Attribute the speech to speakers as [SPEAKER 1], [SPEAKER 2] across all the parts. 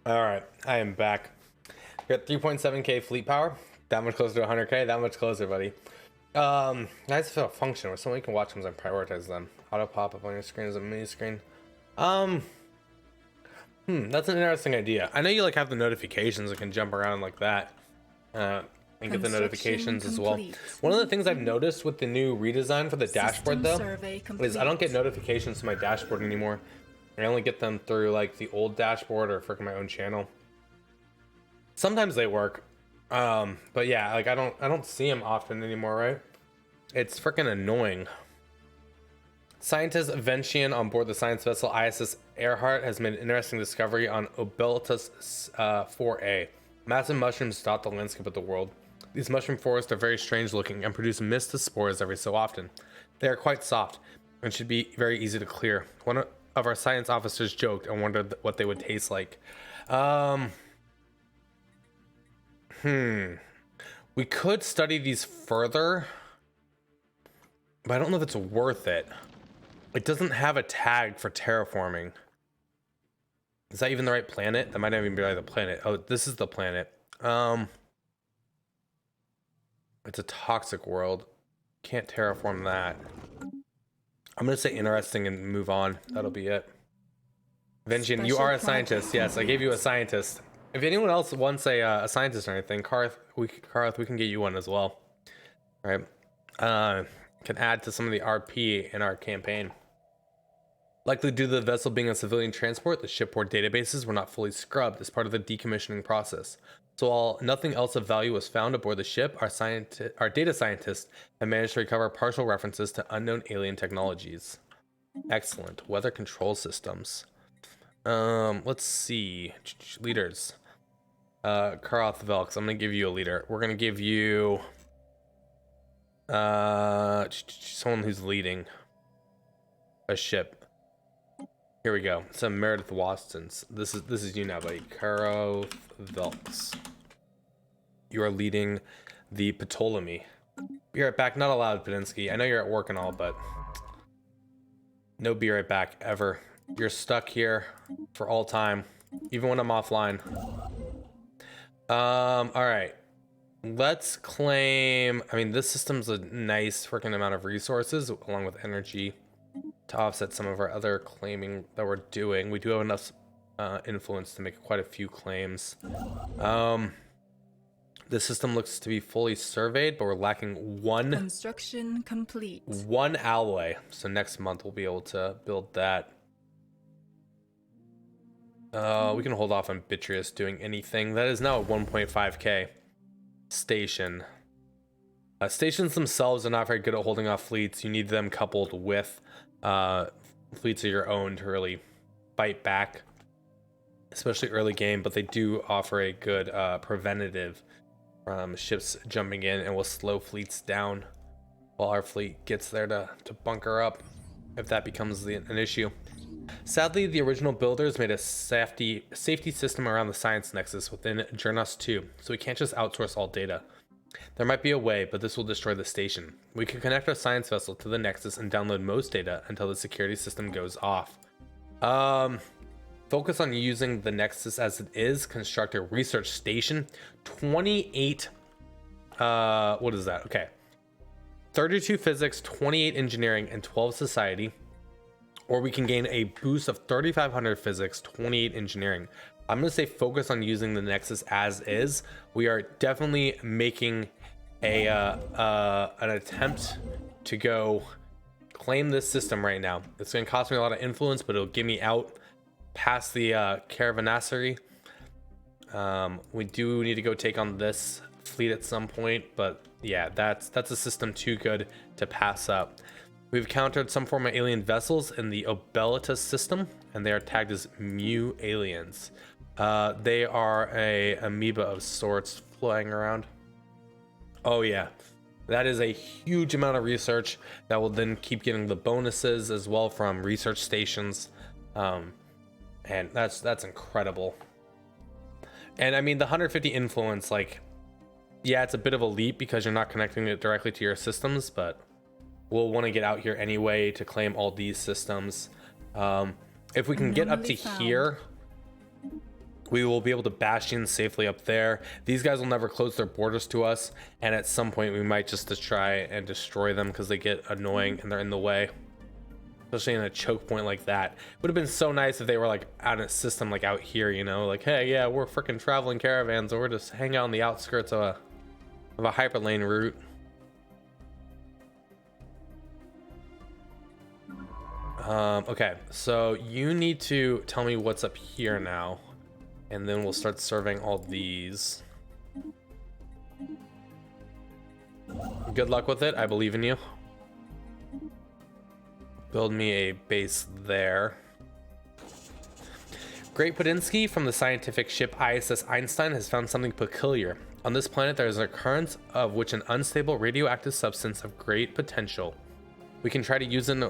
[SPEAKER 1] All right, I am back. We're at 3.7k fleet power. That much closer to 100k. That much closer, buddy. Nice to feel a function where someone can watch them and prioritize them. Auto pop up on your screen as a mini screen. Um, that's an interesting idea. I know you like have the notifications that can jump around like that. And get the notifications as well. One of the things I've noticed with the new redesign for the dashboard though is I don't get notifications to my dashboard anymore. I only get them through like the old dashboard or freaking my own channel. Sometimes they work, but yeah, like I don't see them often anymore, right? It's freaking annoying. Scientist Ventian on board the science vessel ISS Earhart has made an interesting discovery on Obelitus 4A. Massive mushrooms dot the landscape of the world. These mushroom forests are very strange looking and produce mist of spores every so often. They are quite soft and should be very easy to clear. One of our science officers joked and wondered what they would taste like. We could study these further, but I don't know if it's worth it. It doesn't have a tag for terraforming. Is that even the right planet? That might not even be the planet. Oh, this is the planet. It's a toxic world. Can't terraform that. I'm gonna say interesting and move on. That'll be it. Vengean, you are a scientist. Yes, I gave you a scientist. If anyone else wants a scientist or anything, Karth, we can get you one as well. All right. Can add to some of the RP in our campaign. Likely due to the vessel being a civilian transport, the shipboard databases were not fully scrubbed as part of the decommissioning process. So while nothing else of value was found aboard the ship, our data scientists have managed to recover partial references to unknown alien technologies. Excellent. Weather control systems. Let's see. Leaders. Karoth Velks, I'm gonna give you a leader. We're gonna give you someone who's leading a ship. Here we go. Some Meredith Watsons. This is you now, buddy. Karoth Velks. You are leading the Ptolemy. Be right back. Not allowed, Pedinsky. I know you're at work and all, but no be right back ever. You're stuck here for all time, even when I'm offline. All right. Let's claim. I mean, this system's a nice freaking amount of resources, along with energy, to offset some of our other claiming that we're doing. We do have enough influence to make quite a few claims. This system looks to be fully surveyed, but we're lacking one
[SPEAKER 2] construction complete.
[SPEAKER 1] One alloy. So next month we'll be able to build that. We can hold off on Bitrius doing anything. That is now a 1.5k station. Stations themselves are not very good at holding off fleets. You need them coupled with fleets of your own to really fight back, especially early game, but they do offer a good preventative from ships jumping in, and will slow fleets down while our fleet gets there to bunker up if that becomes an issue. Sadly, the original builders made a safety system around the science nexus within Journos 2, so we can't just outsource all data. There might be a way, but this will destroy the station. We can connect our science vessel to the nexus and download most data until the security system goes off. Focus on using the nexus as it is. Construct a research station. 28 what is that? Okay, 32 physics, 28 engineering, and 12 society. Or we can gain a boost of 3,500 physics, 28 engineering. I'm going to say focus on using the nexus as is. We are definitely making an attempt to go claim this system right now. It's going to cost me a lot of influence, but it'll get me out past the caravanserai. We do need to go take on this fleet at some point, but yeah, that's a system too good to pass up. We've encountered some form of alien vessels in the Obelitus system, and they are tagged as Mu aliens. They are a amoeba of sorts flying around. Oh yeah, that is a huge amount of research that will then keep getting the bonuses as well from research stations, and that's incredible. And I mean, the 150 influence, like, yeah, it's a bit of a leap because you're not connecting it directly to your systems, but we'll want to get out here anyway to claim all these systems. If we can get up to here, We will be able to bash in safely up there. These guys will never close their borders to us, and at some point we might just try and destroy them because they get annoying and they're in the way, especially in a choke point like that. Would have been so nice if they were like out in a system like out here, you know, like, hey, yeah, we're freaking traveling caravans, and we're just hang out on the outskirts of a hyperlane route. Okay, so you need to tell me what's up here now, and then we'll start serving all these. Good luck with it. I believe in you. Build me a base there. Great Podinsky from the scientific ship ISS Einstein has found something peculiar. On this planet, there is an occurrence of which an unstable radioactive substance of great potential. We can try to use it in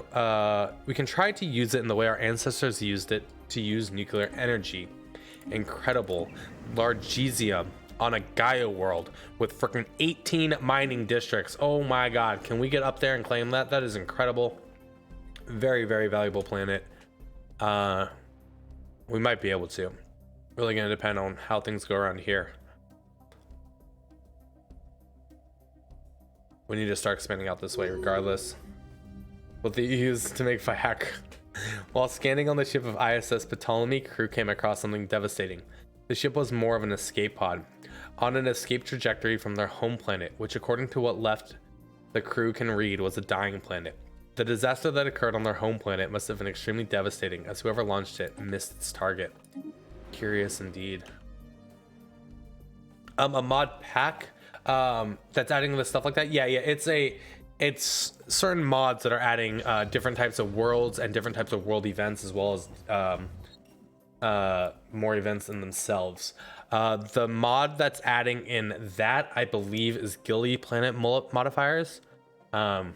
[SPEAKER 1] the way our ancestors used it to use nuclear energy. Incredible. Largesia on a Gaia world with freaking 18 mining districts. Oh my god, can we get up there and claim that? That is incredible. Very, very valuable planet. We might be able to. Really gonna depend on how things go around here. We need to start expanding out this way regardless. What they used to make Fayak. While scanning on the ship of ISS Ptolemy, crew came across something devastating. The ship was more of an escape pod, on an escape trajectory from their home planet, which according to what left the crew can read was a dying planet. The disaster that occurred on their home planet must have been extremely devastating, as whoever launched it missed its target. Curious indeed. A mod pack that's adding the stuff like that. Yeah, it's certain mods that are adding different types of worlds and different types of world events, as well as more events in themselves. The mod that's adding in that, I believe, is Gilly planet modifiers. And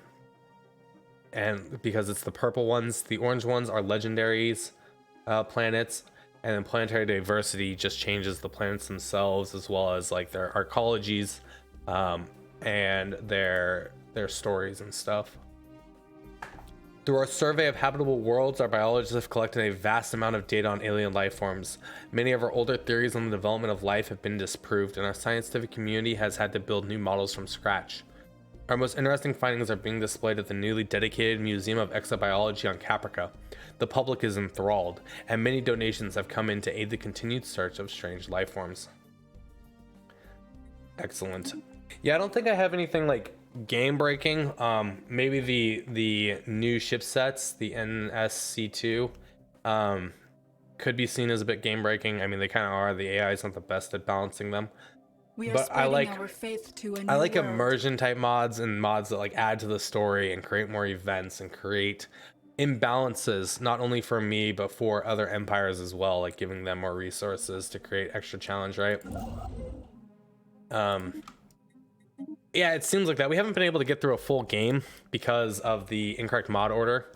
[SPEAKER 1] because it's the purple ones, the orange ones are legendaries planets, and then planetary diversity just changes the planets themselves, as well as like their arcologies and their stories and stuff. Through our survey of habitable worlds, our biologists have collected a vast amount of data on alien life forms. Many of our older theories on the development of life have been disproved, and our scientific community has had to build new models from scratch. Our most interesting findings are being displayed at the newly dedicated Museum of Exobiology on Caprica. The public is enthralled, and many donations have come in to aid the continued search of strange life forms. Excellent. Yeah, I don't think I have anything like game breaking. Maybe the new ship sets, the NSC2, could be seen as a bit game breaking. I mean, they kind of are. The AI is not the best at balancing them. But I like
[SPEAKER 2] our faith to a new
[SPEAKER 1] world. Immersion type mods and mods that like add to the story and create more events and create imbalances, not only for me but for other empires as well, like giving them more resources to create extra challenge, right? Yeah, it seems like that. We haven't been able to get through a full game because of the incorrect mod order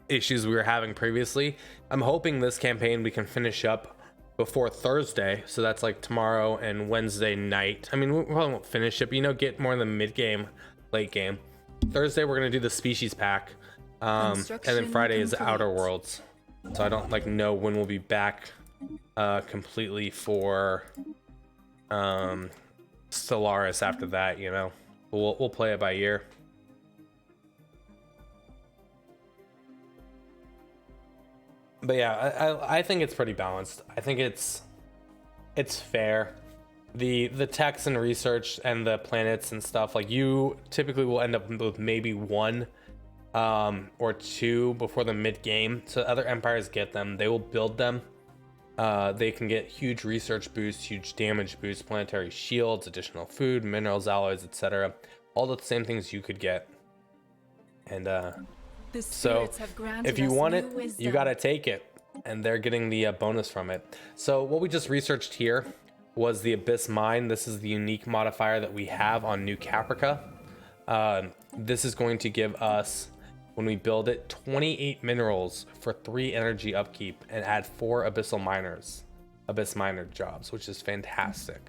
[SPEAKER 1] issues we were having previously. I'm hoping this campaign we can finish up before Thursday, so that's like tomorrow and Wednesday night. I mean, we probably won't finish it, but, you know, get more in the mid game, late game. Thursday we're gonna do the species pack, and then Friday is Outer Worlds. So I don't like know when we'll be back completely for Stellaris after that, you know. We'll play it by ear. But yeah, I think it's pretty balanced. I think it's fair. The techs and research and the planets and stuff, like, you typically will end up with maybe one or two before the mid game. So other empires get them, they will build them. They can get huge research boosts, huge damage boosts, planetary shields, additional food, minerals, alloys, etc. All the same things you could get. And so if you want it, you gotta take it, and they're getting the bonus from it. So what we just researched here was the Abyss Mine. This is the unique modifier that we have on New Caprica. This is going to give us, when we build it, 28 minerals for 3 energy upkeep and add 4 abyss miner jobs, which is fantastic.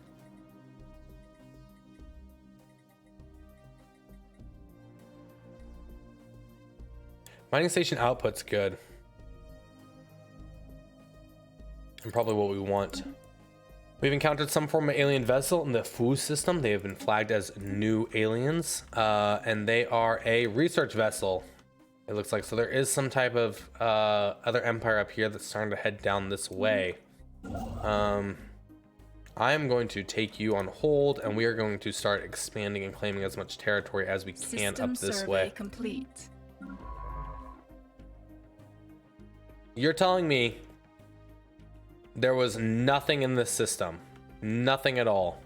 [SPEAKER 1] Mining station output's good. and probably what we want. We've encountered some form of alien vessel in the Fu system. They have been flagged as new aliens, and they are a research vessel, it looks like. So there is some type of other empire up here that's starting to head down this way. I am going to take you on hold, and we are going to start expanding and claiming as much territory as we can up this way.
[SPEAKER 2] Complete.
[SPEAKER 1] You're telling me there was nothing in this system? Nothing at all?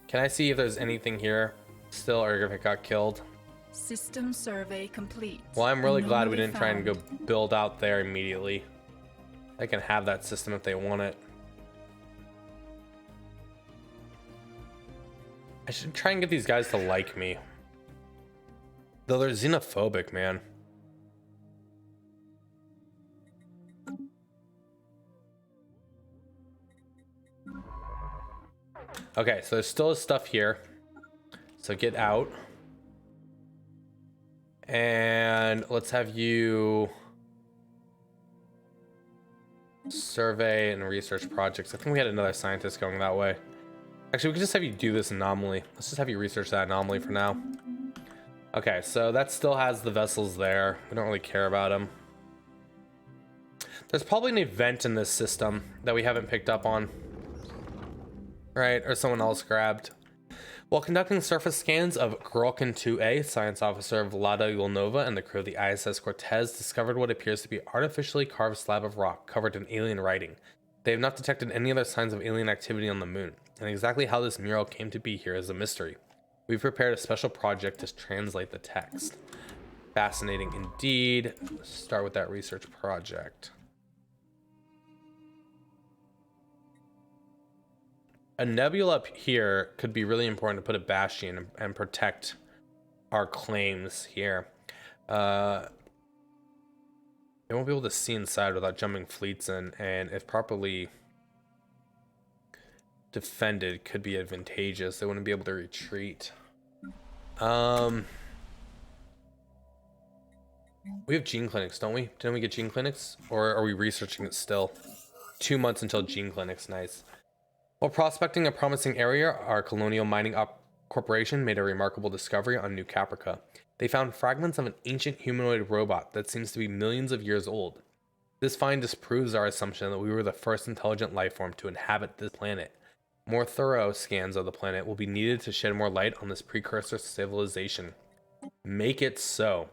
[SPEAKER 1] Can I see if there's anything here still, or if it got killed?
[SPEAKER 2] System survey complete.
[SPEAKER 1] Well, I'm really glad we
[SPEAKER 2] Anomaly
[SPEAKER 1] didn't try and go
[SPEAKER 2] found.
[SPEAKER 1] build out there immediately. They can have that system if they want it. I should try and get these guys to like me. Though they're xenophobic, man. Okay, so there's still stuff here. So get out. And let's have you survey and research projects. I think we had another scientist going that way. Actually, we could just have you do this anomaly. Let's just have you research that anomaly for now. Okay, so that still has the vessels there. We don't really care about them. There's probably an event in this system that we haven't picked up on. Right, or someone else grabbed. While conducting surface scans of Grolkin 2A, science officer Vlada Yulnova and the crew of the ISS Cortez discovered what appears to be an artificially carved slab of rock covered in alien writing. They have not detected any other signs of alien activity on the moon, and exactly how this mural came to be here is a mystery. We've prepared a special project to translate the text. Fascinating indeed. Let's start with that research project. A nebula up here could be really important to put a bastion and protect our claims here. They won't be able to see inside without jumping fleets in, and if properly defended, could be advantageous. They wouldn't be able to retreat. We have gene clinics, don't we? Didn't we get gene clinics? Or are we researching it still? 2 months until gene clinics, nice. While prospecting a promising area, our Colonial Mining Corporation made a remarkable discovery on New Caprica. They found fragments of an ancient humanoid robot that seems to be millions of years old. This find disproves our assumption that we were the first intelligent life form to inhabit this planet. More thorough scans of the planet will be needed to shed more light on this precursor civilization. Make it so.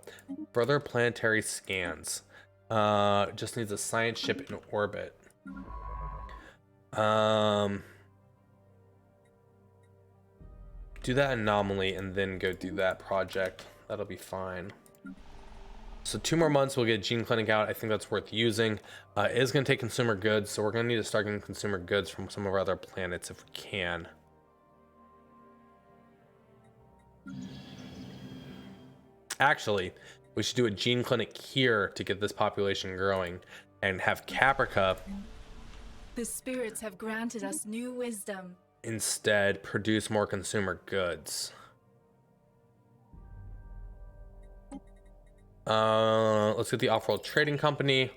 [SPEAKER 1] Further planetary scans. Just needs a science ship in orbit. Do that anomaly and then go do that project. That'll be fine. So 2 more months, we'll get Gene Clinic out. I think that's worth using. It is going to take consumer goods, so we're going to need to start getting consumer goods from some of our other planets if we can. Actually, we should do a Gene Clinic here to get this population growing and have Caprica
[SPEAKER 2] The spirits have granted us new wisdom.
[SPEAKER 1] instead produce more consumer goods. Let's get the off-world trading company.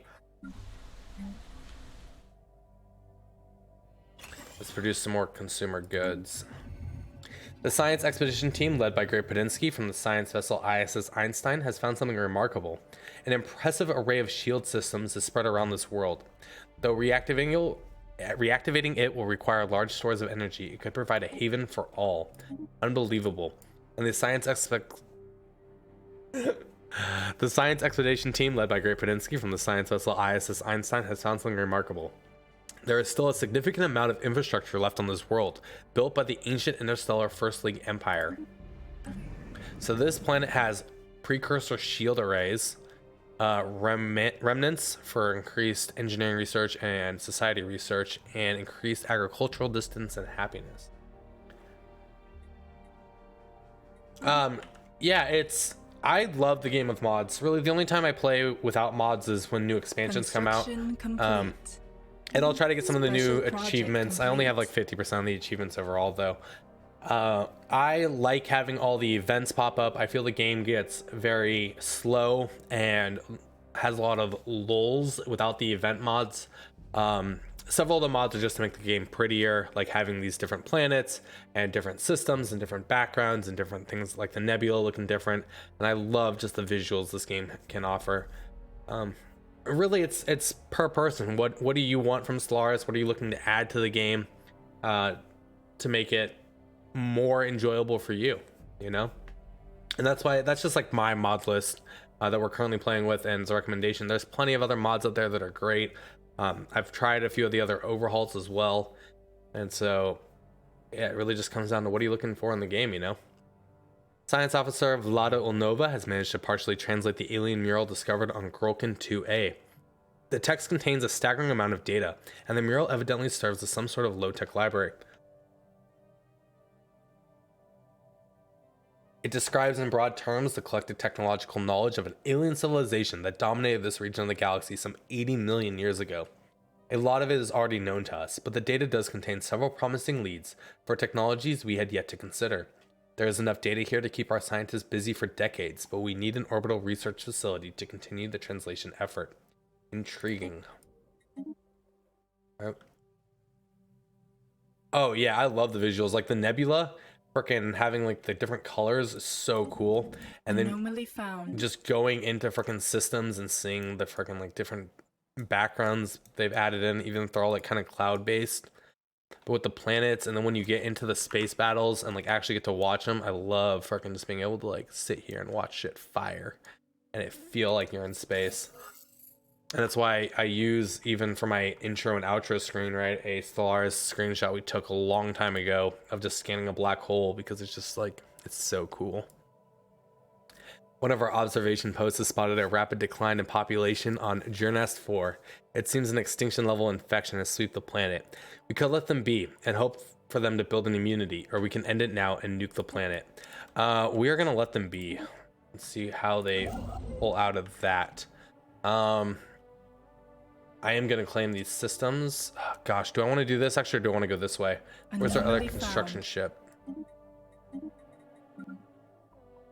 [SPEAKER 1] Let's produce some more consumer goods. The science expedition team led by Great Podinsky from the science vessel ISS Einstein has found something remarkable. An impressive array of shield systems is spread around this world. Though reactivating it will require large stores of energy, it could provide a haven for all. Unbelievable. And the science expedition team led by Great Podinsky from the science vessel ISS Einstein has found something remarkable. There is still a significant amount of infrastructure left on this world, built by the ancient interstellar First League Empire. So this planet has precursor shield arrays, remnants for increased engineering research and society research, and increased agricultural distance and happiness. Yeah, I love the game with mods. Really, the only time I play without mods is when new expansions come out.
[SPEAKER 2] Complete.
[SPEAKER 1] And I'll try to get some of the new
[SPEAKER 2] Special project
[SPEAKER 1] achievements. I only have like
[SPEAKER 2] complete.
[SPEAKER 1] 50% of the achievements overall, though. I like having all the events pop up. I feel the game gets very slow and has a lot of lulls without the event mods. Several of the mods are just to make the game prettier, like having these different planets and different systems and different backgrounds and different things, like the nebula looking different. And I love just the visuals this game can offer. Really, it's per person. What do you want from Stellaris? What are you looking to add to the game to make it more enjoyable for you? You know, and that's just like my mod list that we're currently playing with, and as a recommendation. There's plenty of other mods out there that are great. I've tried a few of the other overhauls as well, and so yeah, it really just comes down to what are you looking for in the game, you know. Science officer Vlada Ulnova has managed to partially translate the alien mural discovered on Grolkin 2A. The text contains a staggering amount of data, and the mural evidently serves as some sort of low-tech library. It describes in broad terms the collected technological knowledge of an alien civilization that dominated this region of the galaxy some 80 million years ago. A lot of it is already known to us, but the data does contain several promising leads for technologies we had yet to consider. There is enough data here to keep our scientists busy for decades, but we need an orbital research facility to continue the translation effort. Intriguing. Oh yeah, I love the visuals. Like the nebula, freaking having like the different colors is so cool. And then just going into freaking systems and seeing the freaking like different backgrounds they've added in, even if they're all like kind of cloud based, but with the planets. And then when you get into the space battles and like actually get to watch them, I love freaking just being able to like sit here and watch shit fire and it feel like you're in space. And that's why I use, even for my intro and outro screen, right, a Stellaris screenshot we took a long time ago of just scanning a black hole, because it's just like, it's so cool. One of our observation posts has spotted a rapid decline in population on Journest 4. It seems an extinction level infection has swept the planet. We could let them be and hope for them to build an immunity, or we can end it now and nuke the planet. We are going to let them be. Let's see how they pull out of that. I am going to claim these systems. Oh, gosh, do I want to do this? Actually, or do I want to go this way? Where's our other construction ship?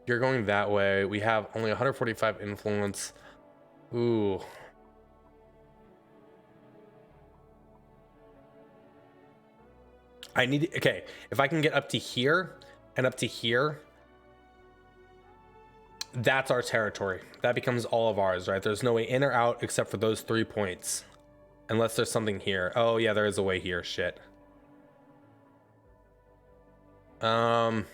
[SPEAKER 1] You're going that way. We have only 145 influence. Ooh. I need... Okay, if I can get up to here and up to here, that's our territory. That becomes all of ours, right? There's no way in or out except for those 3 points. Unless there's something here. Oh, yeah, there is a way here. Shit. Well,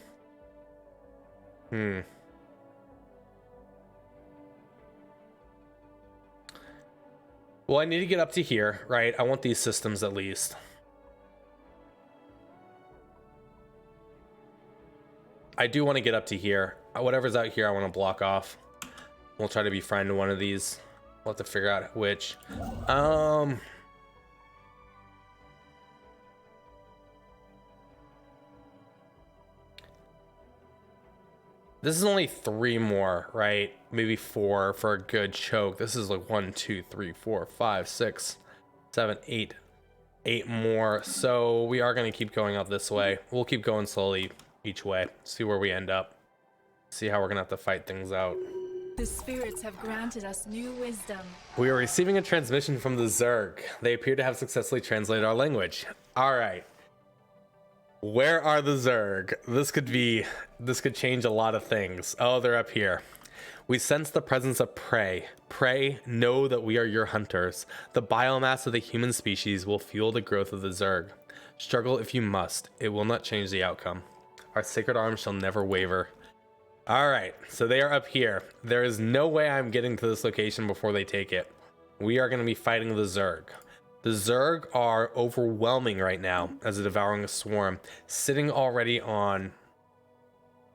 [SPEAKER 1] I need to get up to here, right? I want these systems at least. I do want to get up to here. Whatever's out here, I want to block off. We'll try to befriend one of these. We'll have to figure out which. This is only 3 more, right? Maybe 4 for a good choke. This is like 1, 2, 3, 4, 5, 6, 7, 8. 8 more. So we are going to keep going up this way. We'll keep going slowly each way. See where we end up. See how we're going to have to fight things out.
[SPEAKER 2] The spirits have granted us new wisdom.
[SPEAKER 1] We are receiving a transmission from the Zerg. They appear to have successfully translated our language. All right. Where are the Zerg? This could change a lot of things. Oh, they're up here. We sense the presence of prey. Prey, know that we are your hunters. The biomass of the human species will fuel the growth of the Zerg. Struggle if you must. It will not change the outcome. Our sacred arms shall never waver. All right, so they are up here. There is no way I'm getting to this location before they take it. We are going to be fighting the Zerg. The Zerg are overwhelming right now as a devouring swarm, sitting already on...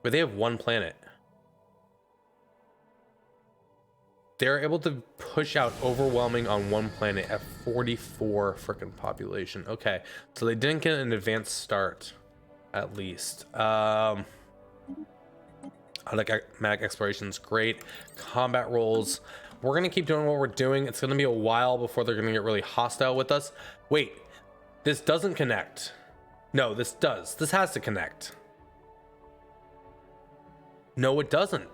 [SPEAKER 1] But they have 1 planet. They're able to push out overwhelming on 1 planet at 44 freaking population. Okay, so they didn't get an advanced start, at least. Automatic exploration's great. Combat rolls. We're going to keep doing what we're doing. It's going to be a while before they're going to get really hostile with us. Wait, this doesn't connect. No, this does. This has to connect. No, it doesn't.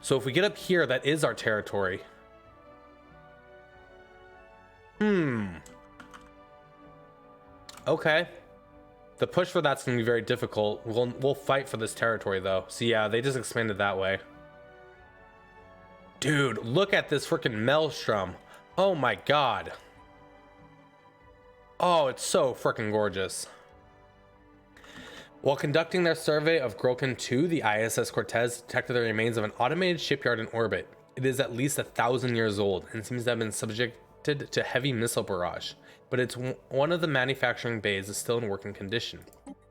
[SPEAKER 1] So if we get up here, that is our territory. Okay. The push for that's gonna be very difficult. We'll fight for this territory though. So yeah, they just expanded that way. Dude, look at this freaking maelstrom. Oh my god. Oh, it's so freaking gorgeous. While conducting their survey of Groken 2, the ISS Cortez detected the remains of an automated shipyard in orbit. It is at least 1,000 years old and seems to have been subjected to heavy missile barrage, but one of the manufacturing bays is still in working condition.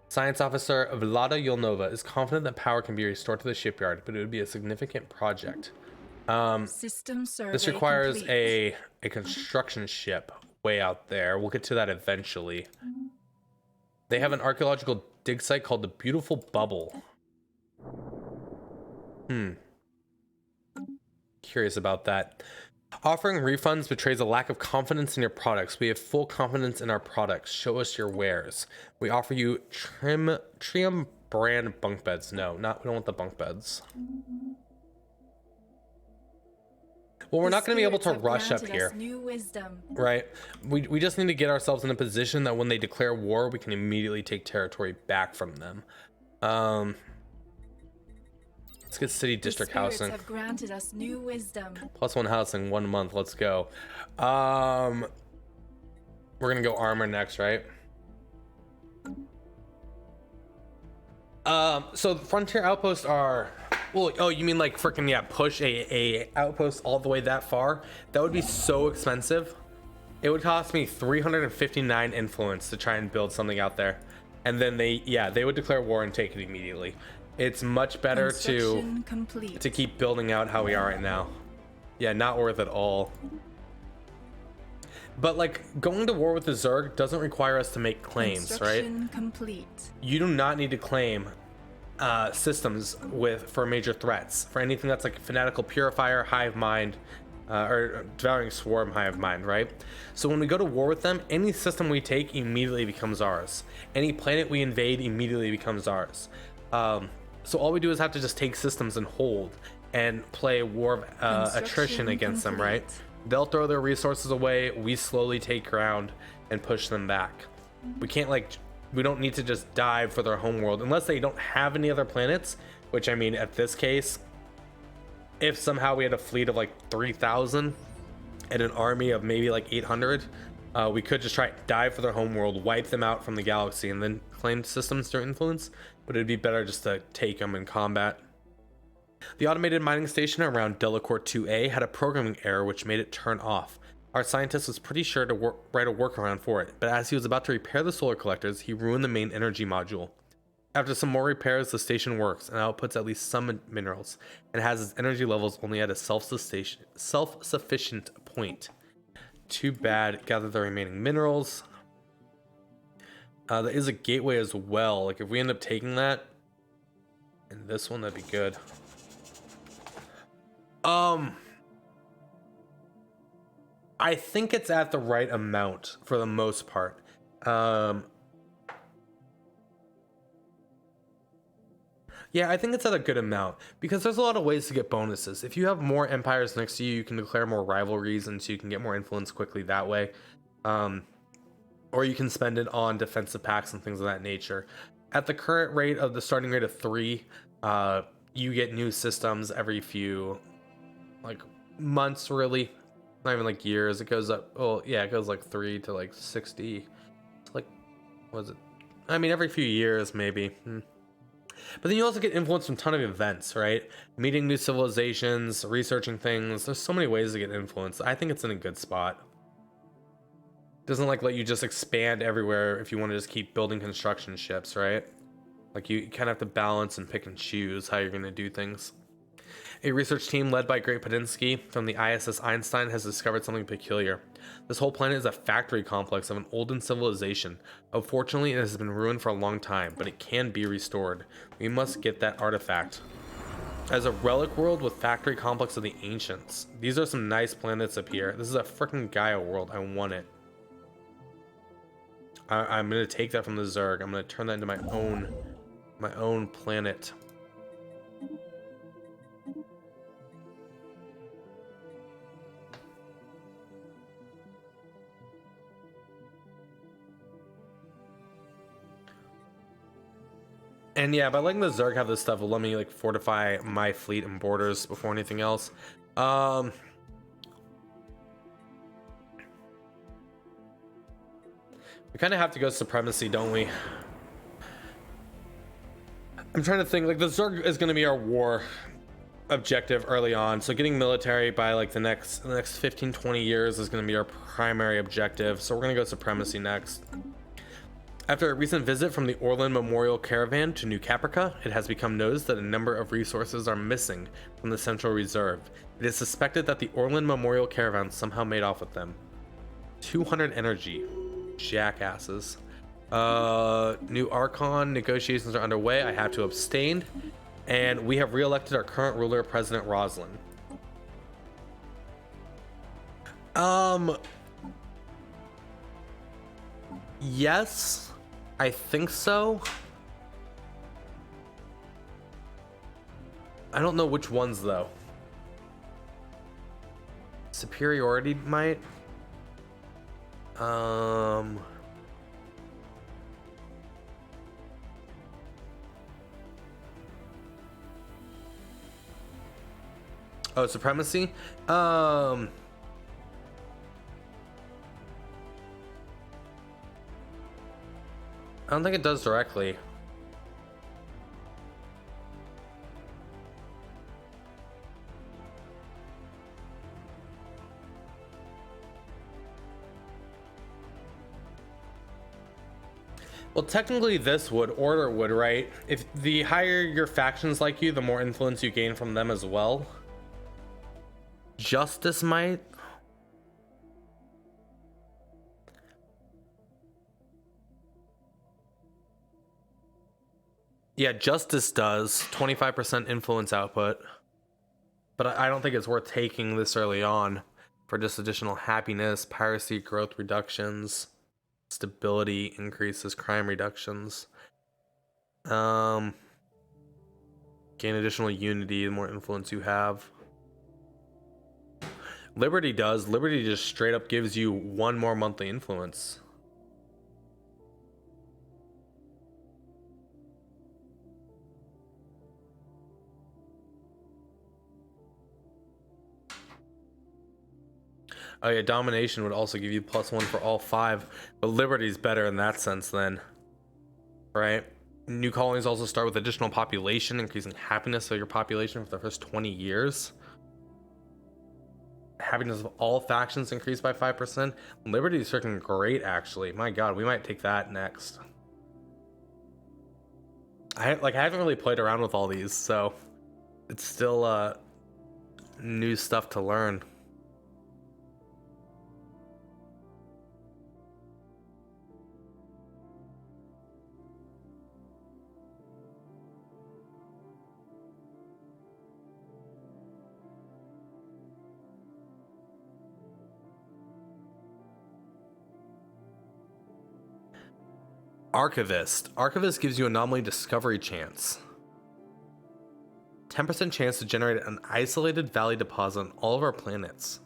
[SPEAKER 1] Science officer Vlada Yolnova is confident that power can be restored to the shipyard, but it would be a significant project.
[SPEAKER 2] System survey
[SPEAKER 1] This requires
[SPEAKER 2] complete.
[SPEAKER 1] a construction ship way out there. We'll get to that eventually. They have an archaeological dig site called the Beautiful Bubble. Curious about that. Offering refunds betrays a lack of confidence in your products. We have full confidence in our products. Show us your wares. We offer you Trium brand bunk beds. No, we don't want the bunk beds. Well, we're not going to be able to rush up here,
[SPEAKER 2] new wisdom.
[SPEAKER 1] right? We just need to get ourselves in a position that when they declare war, we can immediately take territory back from them. Let's get city district housing.
[SPEAKER 2] Have granted us new wisdom.
[SPEAKER 1] +1 housing, 1 month. Let's go. We're gonna go armor next, right? So the frontier outposts are, well, oh, you mean like freaking, yeah, push a outpost all the way that far? That would be so expensive. It would cost me 359 influence to try and build something out there, and then they would declare war and take it immediately. It's much better to keep building out how we are right now. Yeah, not worth it all. But like going to war with the Zerg doesn't require us to make claims, right?
[SPEAKER 2] Complete.
[SPEAKER 1] You do not need to claim systems for major threats. For anything that's like Fanatical Purifier, Hive Mind, or Devouring Swarm, Hive Mind, right? So when we go to war with them, any system we take immediately becomes ours. Any planet we invade immediately becomes ours. So all we do is have to just take systems and hold and play war of attrition against them, right? They'll throw their resources away, we slowly take ground and push them back. We can't we don't need to just dive for their homeworld unless they don't have any other planets, which I mean, at this case, if somehow we had a fleet of like 3,000 and an army of maybe like 800, we could just try dive for their homeworld, wipe them out from the galaxy, and then claim systems to influence, but it'd be better just to take them in combat. The automated mining station around Delacorte 2A had a programming error which made it turn off. Our scientist was pretty sure to write a workaround for it, but as he was about to repair the solar collectors, he ruined the main energy module. After some more repairs, the station works and outputs at least some minerals, and has its energy levels only at a self-sufficient point. Too bad. Gather the remaining minerals. There is a gateway as well. Like if we end up taking that, and this one, that'd be good. I think it's at the right amount for the most part. Yeah, I think it's at a good amount because there's a lot of ways to get bonuses. If you have more empires next to you, you can declare more rivalries, and so you can get more influence quickly that way. Or you can spend it on defensive packs and things of that nature. At the current rate of the starting rate of 3, you get new systems every few months, really. Not even like years. It goes up. Oh yeah, it goes like 3 to like 60. It's like, what is it? I mean, every few years maybe. But then you also get influence from a ton of events, right? Meeting new civilizations, researching things. There's so many ways to get influence. I think it's in a good spot. Doesn't let you just expand everywhere if you want to just keep building construction ships, right? Like you kind of have to balance and pick and choose how you're going to do things. A research team led by Great Podinsky from the ISS Einstein has discovered something peculiar. This whole planet is a factory complex of an olden civilization. Unfortunately, it has been ruined for a long time, but it can be restored. We must get that artifact. As a relic world with factory complex of the ancients. These are some nice planets up here. This is a freaking Gaia world. I want it. I'm gonna take that from the Zerg. I'm gonna turn that into my own planet. And yeah, by letting the Zerg have this stuff will let me like fortify my fleet and borders before anything else. We kind of have to go supremacy, don't we? I'm trying to think, like the Zerg is going to be our war objective early on, so getting military by like the next 15-20 years is going to be our primary objective, so we're going to go supremacy next. After a recent visit from the Orland Memorial Caravan to New Caprica, it has become noticed that a number of resources are missing from the Central Reserve. It is suspected that the Orland Memorial Caravan somehow made off with them. 200 energy. Jackasses. New Archon negotiations are underway. I have to abstain. And we have re-elected our current ruler, President Roslin. Yes. I think so. I don't know which ones though. Superiority might. Oh, supremacy. I don't think it does directly. Well, technically this would, order would, right? If the higher your factions like you, the more influence you gain from them as well. Justice might. Yeah, justice does 25% influence output, but I don't think it's worth taking this early on for just additional happiness, piracy, growth reductions, stability increases, crime reductions. Gain additional unity the more influence you have. Liberty does. Liberty just straight up gives you one more monthly influence. Oh yeah, domination would also give you +1 for all 5, but liberty's better in that sense then, right? New colonies also start with additional population, increasing happiness of your population for the first 20 years. Happiness of all factions increased by 5%. Liberty is freaking great, actually. My god, we might take that next. I haven't really played around with all these, so it's still new stuff to learn. Archivist. Archivist gives you anomaly discovery chance. 10% chance to generate an isolated valley deposit on all of our planets.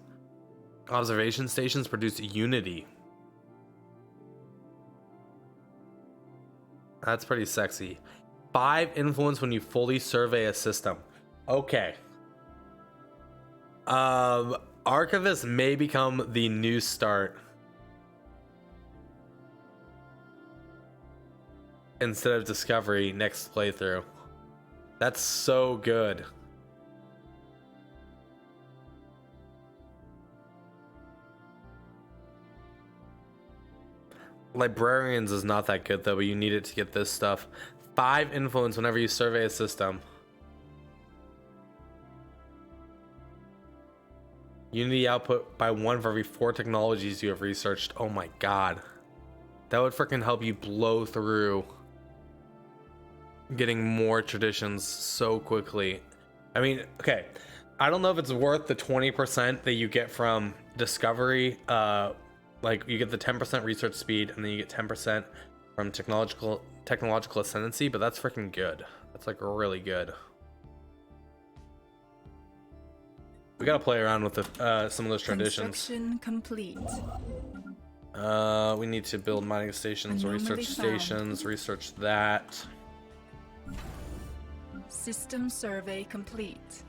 [SPEAKER 1] Observation stations produce unity. That's pretty sexy. 5 influence when you fully survey a system. Okay. Archivist may become the new start. Instead of discovery next playthrough. That's so good. Librarians is not that good though, but you need it to get this stuff. 5 influence whenever you survey a system. Unity output by 1 for every 4 technologies you have researched. Oh my god. That would freaking help you blow through getting more traditions so quickly. I mean, okay, I don't know if it's worth the 20% that you get from discovery. Like you get the 10% research speed and then you get 10% from technological ascendancy, but that's freaking good. That's like really good. We gotta play around with some of those traditions.
[SPEAKER 2] Construction complete.
[SPEAKER 1] We need to build mining stations, research stations, research that.
[SPEAKER 2] System survey complete.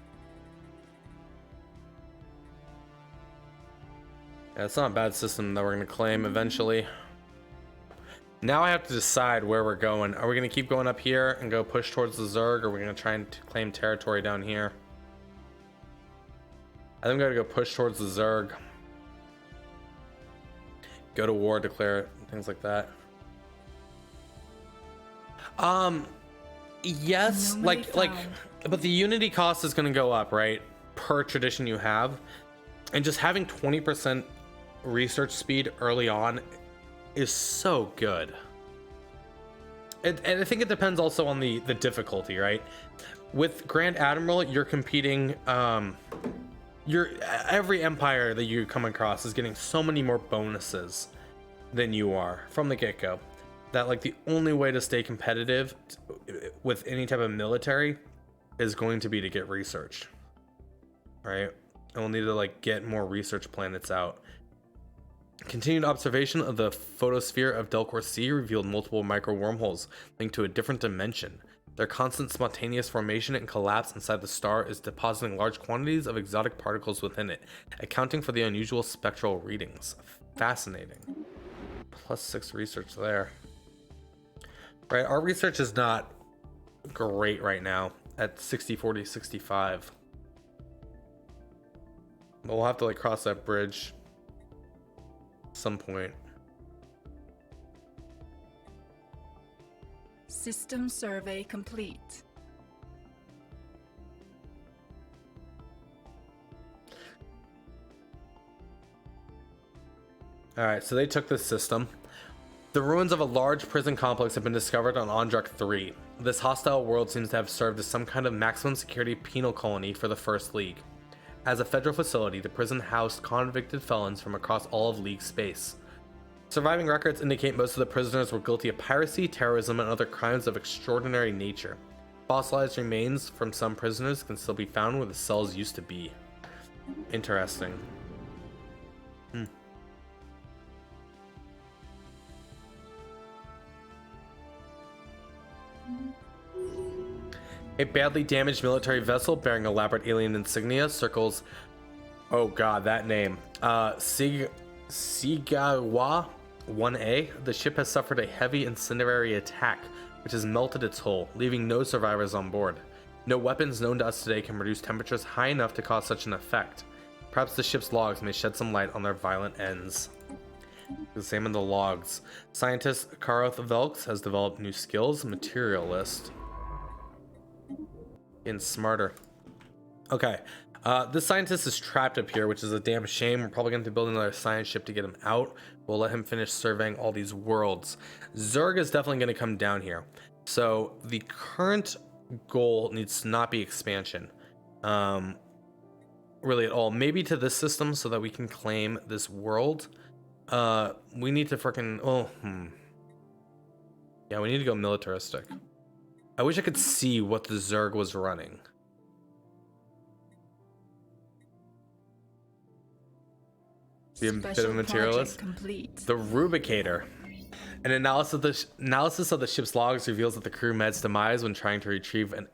[SPEAKER 1] Yeah, it's not a bad system that we're going to claim eventually. Now I have to decide where we're going. Are we going to keep going up here and go push towards the Zerg, or are we going to try and claim territory down here? I think we got to go push towards the Zerg. Go to war, declare, things like that. Yes, like, but the unity cost is going to go up, right? Per tradition you have. And just having 20% research speed early on is so good. And I think it depends also on the difficulty, right? With Grand Admiral, you're competing, every empire that you come across is getting so many more bonuses than you are from the get-go, that like the only way to stay competitive with any type of military is going to be to get research, right? And we'll need to like get more research planets out. Continued observation of the photosphere of Delcor C revealed multiple micro wormholes linked to a different dimension. Their constant spontaneous formation and collapse inside the star is depositing large quantities of exotic particles within it, accounting for the unusual spectral readings. Fascinating. +6 research there. Right, our research is not great right now at 60, 40, 65. But we'll have to like cross that bridge at some point.
[SPEAKER 2] System survey complete.
[SPEAKER 1] All right, so they took this system. The ruins of a large prison complex have been discovered on Ondrak 3. This hostile world seems to have served as some kind of maximum security penal colony for the First League. As a federal facility, the prison housed convicted felons from across all of League space. Surviving records indicate most of the prisoners were guilty of piracy, terrorism, and other crimes of extraordinary nature. Fossilized remains from some prisoners can still be found where the cells used to be. Interesting. A badly damaged military vessel bearing elaborate alien insignia circles, oh god, that name, Sigawa 1A. The ship has suffered a heavy incendiary attack, which has melted its hull, leaving no survivors on board. No weapons known to us today can produce temperatures high enough to cause such an effect. Perhaps the ship's logs may shed some light on their violent ends. Examine the logs. Scientist Karoth Velks has developed new skills. Materialist. Getting smarter. Okay. This scientist is trapped up here, which is a damn shame. We're probably going to build another science ship to get him out. We'll let him finish surveying all these worlds. Zerg is definitely going to come down here. So the current goal needs to not be expansion. Really at all. Maybe to this system so that we can claim this world. We need to freaking... Yeah, we need to go militaristic. I wish I could see what the Zerg was running. Be a bit of a materialist. The Rubicator. An analysis of the ship's logs reveals that the crew met its demise when trying to retrieve an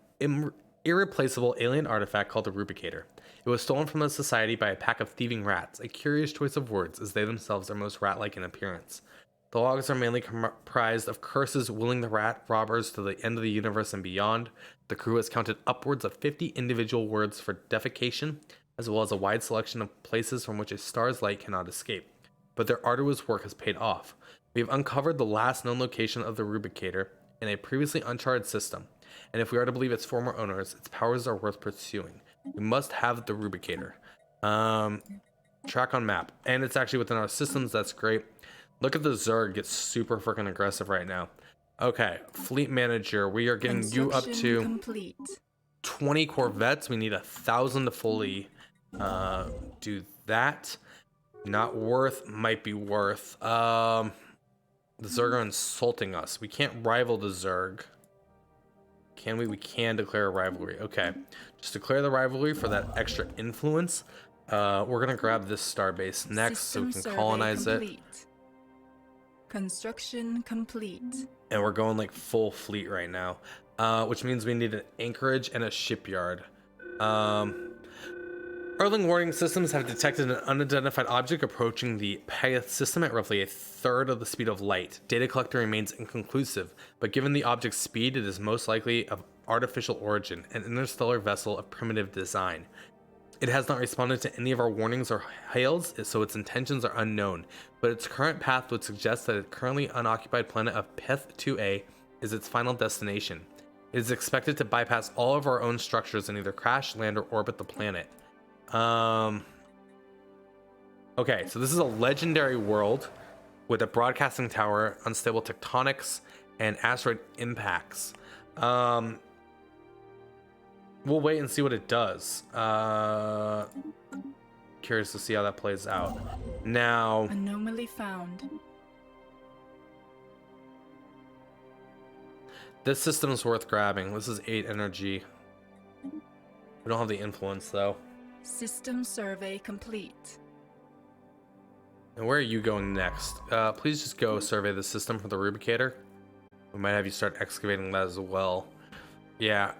[SPEAKER 1] irreplaceable alien artifact called the Rubicator. It was stolen from the society by a pack of thieving rats, a curious choice of words as they themselves are most rat-like in appearance. The logs are mainly comprised of curses willing the rat robbers to the end of the universe and beyond. The crew has counted upwards of 50 individual words for defecation, as well as a wide selection of places from which a star's light cannot escape. But their arduous work has paid off. We have uncovered the last known location of the Rubicator in a previously uncharted system, and if we are to believe its former owners, its powers are worth pursuing. We must have the Rubicator. Track on map, and it's actually within our systems. That's great. Look at the Zerg get super freaking aggressive right now. Okay, fleet manager, we are getting you up to
[SPEAKER 2] complete.
[SPEAKER 1] 20 corvettes. We need 1,000 to fully do that. Not worth, might be worth. The Zerg are insulting us. We can't rival the Zerg. Can we? We can declare a rivalry. Okay, just declare the rivalry for that extra influence. We're gonna grab this starbase next so we can colonize it.
[SPEAKER 2] Construction complete.
[SPEAKER 1] And we're going like full fleet right now. which means we need an anchorage and a shipyard. Early warning systems have detected an unidentified object approaching the Pegasus system at roughly a third of the speed of light. Data collector remains inconclusive, but given the object's speed, it is most likely of artificial origin, an interstellar vessel of primitive design. It has not responded to any of our warnings or hails, so its intentions are unknown, but its current path would suggest that the currently unoccupied planet of Pith 2A is its final destination. It is expected to bypass all of our own structures and either crash, land, or orbit the planet. Okay, so this is a legendary world with a broadcasting tower, unstable tectonics, and asteroid impacts. We'll wait and see what it does. Curious to see how that plays out. Now,
[SPEAKER 2] Anomaly found.
[SPEAKER 1] this system is worth grabbing. This is 8 energy. We don't have the influence though.
[SPEAKER 2] System survey complete.
[SPEAKER 1] And where are you going next? Please just go survey the system for the rubicator. We might have you start excavating that as well. Yeah.